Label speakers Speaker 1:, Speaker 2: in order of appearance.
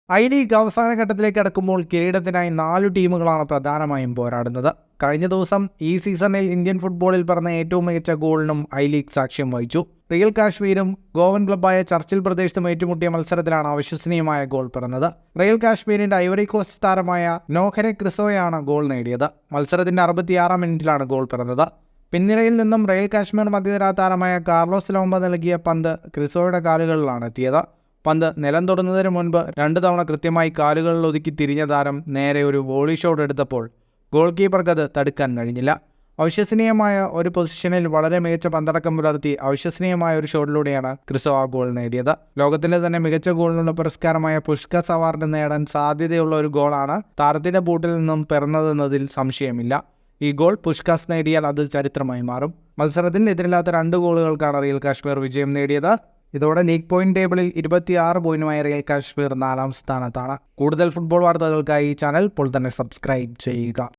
Speaker 1: I league അവസാന ഘട്ടത്തിലേക്ക് കടക്കുമ്പോൾ കിരീടത്തിനായി 4 ടീമുകളാണ് പ്രധാനമായും പോരാടുന്നത്. കഴിഞ്ഞ ദിവസം ഈ സീസണിൽ ഇന്ത്യൻ ഫുട്ബോളിൽ പറഞ്ഞ ഏറ്റവും മികച്ച ഗോളിനും ഐ ലീഗ് സാക്ഷ്യം വഹിച്ചു. റിയൽ കാശ്മീരും ഗോവൻ ക്ലബ്ബായ ചർച്ചിൽ പ്രദേശത്തും ഏറ്റുമുട്ടിയ മത്സരത്തിലാണ് അവിശ്വസനീയമായ ഗോൾ പിറന്നത്. റിയൽ കാശ്മീരിന്റെ ഐവറി കോസ്റ്റ് താരമായ നോഹരെ ക്രിസോയാണ് ഗോൾ നേടിയത്. മത്സരത്തിന്റെ 66-ാം മിനിറ്റിലാണ് ഗോൾ പിറന്നത്. പിൻനിരയിൽ നിന്നും റിയൽ കാശ്മീർ മധ്യനിര താരമായ കാർലോസ് ലോംബ നൽകിയ പന്ത് ക്രിസോയുടെ കാലുകളിലാണ് എത്തിയത്. പന്ത് നിലം തൊടുന്നതിന് മുൻപ് 2 തവണ കൃത്യമായി കാലുകളിൽ ഒതുക്കി തിരിഞ്ഞ താരം നേരെ ഒരു വോളി ഷോട്ട് എടുത്തപ്പോൾ ഗോൾ കീപ്പർക്ക് അത് തടുക്കാൻ കഴിഞ്ഞില്ല. അവിശ്വസനീയമായ ഒരു പൊസിഷനിൽ വളരെ മികച്ച പന്തടക്കം പുലർത്തി അവിശ്വസനീയമായ ഒരു ഷോട്ടിലൂടെയാണ് ക്രിസോ ആ ഗോൾ നേടിയത്. ലോകത്തിലെ തന്നെ മികച്ച ഗോളിനുള്ള പുരസ്കാരമായ പുഷ്കസ് അവാർഡ് നേടാൻ സാധ്യതയുള്ള ഒരു ഗോളാണ് താരത്തിന്റെ ബൂട്ടിൽ നിന്നും പിറന്നതെന്നതിൽ സംശയമില്ല. ഈ ഗോൾ പുഷ്കസ് നേടിയാൽ അത് ചരിത്രമായി മാറും. മത്സരത്തിൽ എതിരില്ലാത്ത 2 ഗോളുകൾക്കാണ് റിയൽ കാശ്മീർ വിജയം നേടിയത്. ഇതോടെ ലീഗ് പോയിന്റ് ടേബിളിൽ 26 പോയിന്റുമായി റിയൽ കാശ്മീർ 4-ാം സ്ഥാനത്താണ്. കൂടുതൽ ഫുട്ബോൾ വാർത്തകൾക്കായി ഈ ചാനൽ ഇപ്പോൾ തന്നെ സബ്സ്ക്രൈബ് ചെയ്യുക.